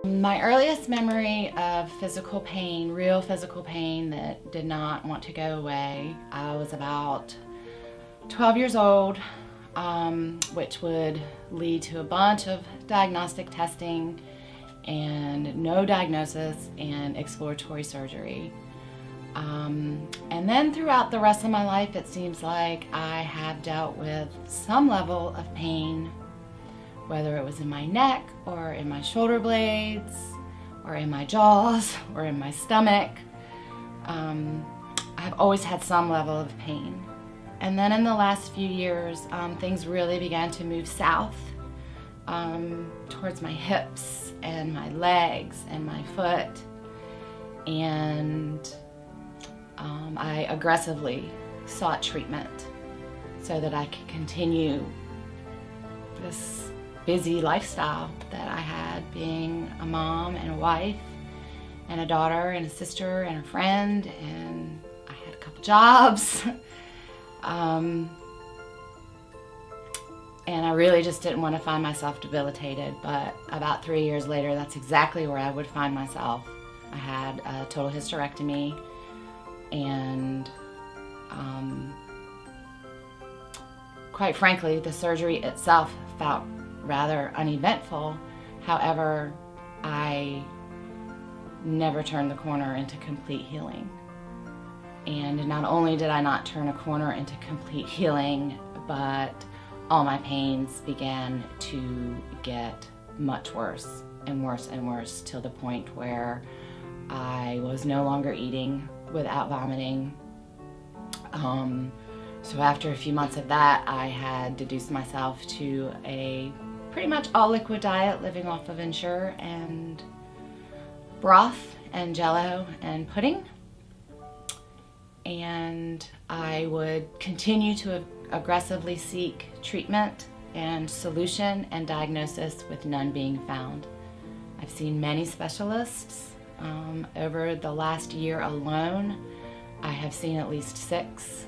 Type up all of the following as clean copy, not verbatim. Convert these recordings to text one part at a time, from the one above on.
My earliest memory of physical pain, real physical pain that did not want to go away, I was about 12 years old, which would lead to a bunch of diagnostic testing and no diagnosis and exploratory surgery. And then throughout the rest of my life, it seems like I have dealt with some level of pain, whether it was in my neck or in my shoulder blades or in my jaws or in my stomach. I've always had some level of pain. And then in the last few years, things really began to move south towards my hips and my legs and my foot. And I aggressively sought treatment so that I could continue this busy lifestyle that I had, being a mom and a wife and a daughter and a sister and a friend, and I had a couple jobs. And I really just didn't want to find myself debilitated, but about 3 years later, that's exactly where I would find myself. I had a total hysterectomy, and quite frankly, the surgery itself felt rather uneventful. However, I never turned the corner into complete healing. And not only did I not turn a corner into complete healing, but all my pains began to get much worse and worse and worse, till the point where I was no longer eating without vomiting. So after a few months of that, I had deduced myself to a pretty much all liquid diet, living off of Ensure and broth and Jello and pudding. And I would continue to aggressively seek treatment and solution and diagnosis, with none being found. I've seen many specialists. Over the last year alone, I have seen at least 6.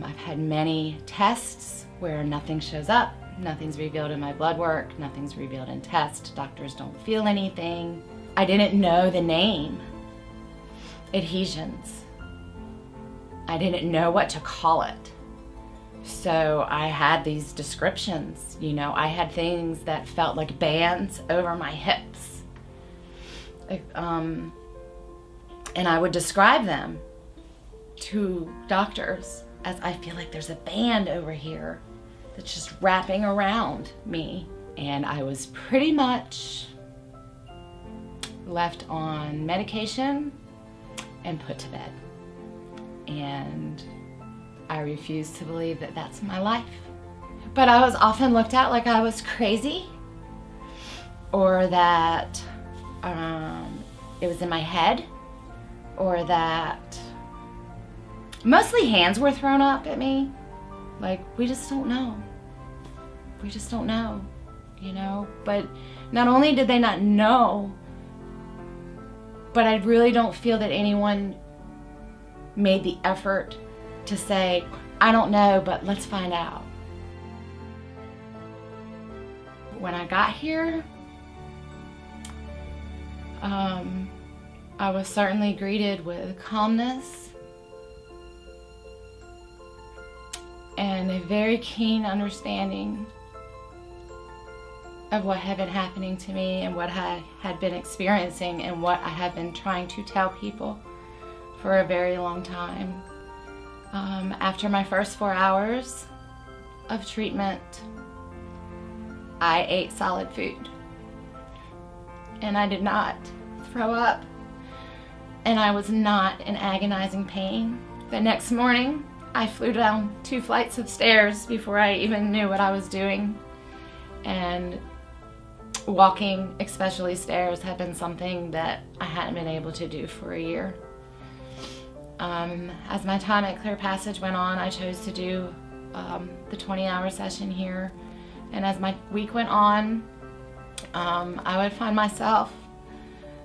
I've had many tests where nothing shows up, nothing's revealed in my blood work, nothing's revealed in tests, doctors don't feel anything. I didn't know the name, adhesions. I didn't know what to call it. So I had these descriptions, I had things that felt like bands over my hips. And I would describe them to doctors as, I feel like there's a band over here that's just wrapping around me. And I was pretty much left on medication and put to bed. And I refuse to believe that that's my life. But I was often looked at like I was crazy, or that it was in my head, or that mostly hands were thrown up at me. Like, we just don't know. We just don't know, But not only did they not know, but I really don't feel that anyone made the effort to say, I don't know, but let's find out. When I got here, I was certainly greeted with calmness and a very keen understanding of what had been happening to me and what I had been experiencing and what I had been trying to tell people for a very long time. After my first 4 hours of treatment, I ate solid food, and I did not throw up, and I was not in agonizing pain. The next morning, I flew down 2 flights of stairs before I even knew what I was doing, and walking, especially stairs, had been something that I hadn't been able to do for a year. As my time at Clear Passage went on, I chose to do the 20-hour session here. And as my week went on, I would find myself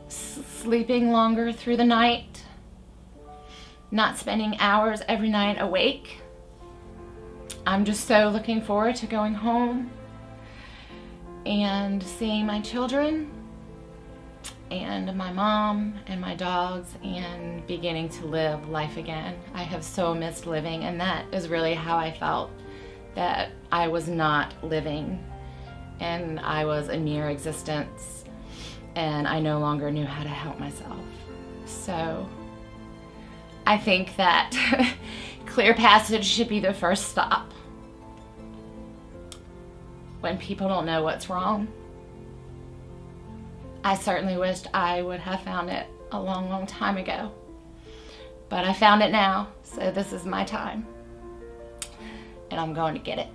sleeping longer through the night, not spending hours every night awake. I'm just so looking forward to going home and seeing my children and my mom and my dogs and beginning to live life again. I have so missed living, and that is really how I felt, that I was not living and I was a mere existence and I no longer knew how to help myself. So I think that clear passage should be the first stop when people don't know what's wrong. I certainly wished I would have found it a long, long time ago, but I found it now, so this is my time, and I'm going to get it.